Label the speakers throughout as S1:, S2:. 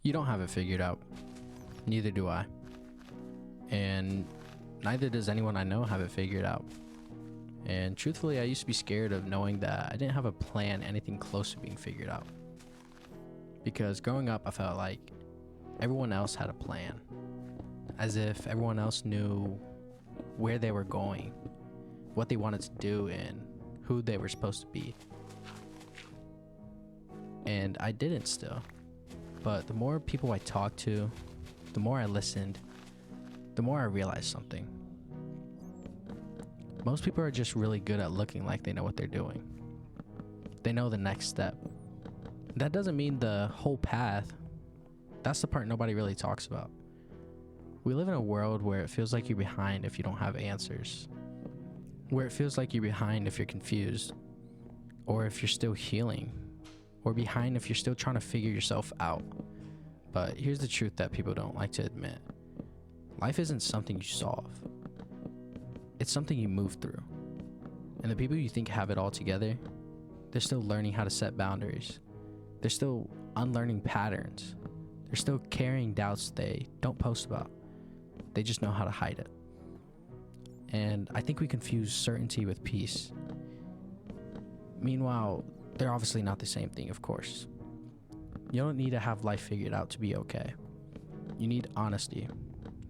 S1: You don't have it figured out. Neither do I. And neither does anyone I know have it figured out. And truthfully, I used to be scared of knowing that I didn't have a plan, anything close to being figured out. Because growing up, I felt like everyone else had a plan. As if everyone else knew where they were going, what they wanted to do, and who they were supposed to be. And I didn't still. But the more people I talked to, the more I listened, the more I realized something. Most people are just really good at looking like they know what they're doing. They know the next step. That doesn't mean the whole path. That's the part nobody really talks about. We live in a world where it feels like you're behind if you don't have answers. Where it feels like you're behind if you're confused. Or if you're still healing. Or behind if you're still trying to figure yourself out. But here's the truth that people don't like to admit. Life isn't something you solve. It's something you move through. And the people you think have it all together, they're still learning how to set boundaries. They're still unlearning patterns. They're still carrying doubts they don't post about. They just know how to hide it. And I think we confuse certainty with peace. Meanwhile, they're obviously not the same thing, of course. You don't need to have life figured out to be okay. You need honesty.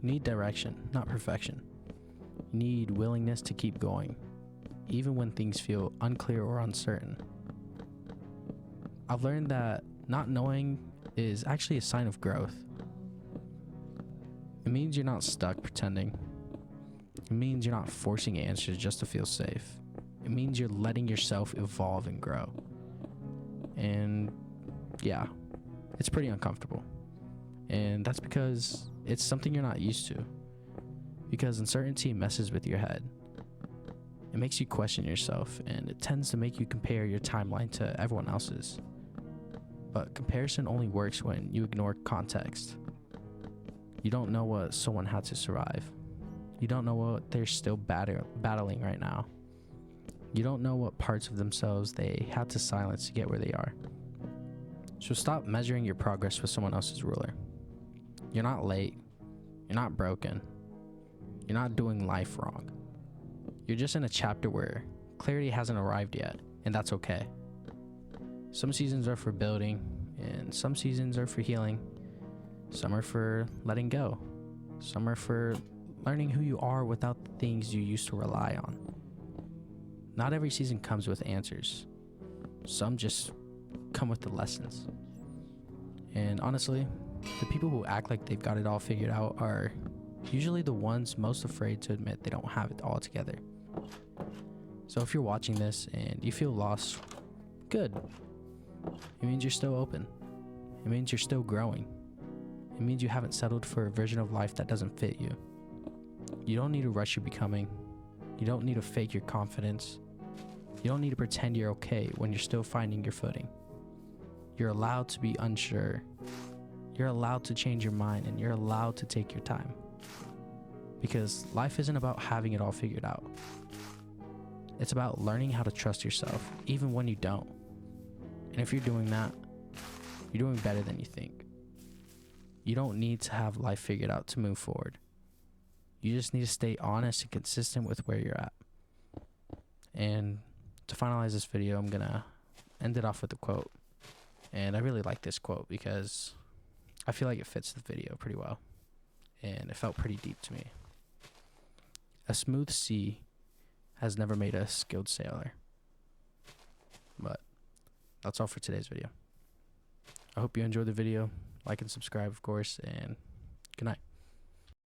S1: You need direction, not perfection. You need willingness to keep going, even when things feel unclear or uncertain. I've learned that not knowing is actually a sign of growth. It means you're not stuck pretending. It means you're not forcing answers just to feel safe. It means you're letting yourself evolve and grow. And yeah, it's pretty uncomfortable. And that's because it's something you're not used to. Because uncertainty messes with your head. It makes you question yourself, and it tends to make you compare your timeline to everyone else's. But comparison only works when you ignore context. You don't know what someone had to survive. You don't know what they're still battling right now. You don't know what parts of themselves they had to silence to get where they are. So stop measuring your progress with someone else's ruler. You're not late. You're not broken. You're not doing life wrong. You're just in a chapter where clarity hasn't arrived yet, and that's okay. Some seasons are for building, and some seasons are for healing. Some are for letting go. Some are for learning who you are without the things you used to rely on. Not every season comes with answers. Some just come with the lessons. And honestly, the people who act like they've got it all figured out are usually the ones most afraid to admit they don't have it all together. So if you're watching this and you feel lost, good. It means you're still open. It means you're still growing. It means you haven't settled for a version of life that doesn't fit you. You don't need to rush your becoming. You don't need to fake your confidence. You don't need to pretend you're okay when you're still finding your footing. You're allowed to be unsure. You're allowed to change your mind, and you're allowed to take your time. Because life isn't about having it all figured out. It's about learning how to trust yourself, even when you don't. And if you're doing that, you're doing better than you think. You don't need to have life figured out to move forward. You just need to stay honest and consistent with where you're at. And to finalize this video, I'm gonna end it off with a quote. And I really like this quote because I feel like it fits the video pretty well. And it felt pretty deep to me. A smooth sea has never made a skilled sailor. But that's all for today's video. I hope you enjoyed the video. Like and subscribe, of course, and good night.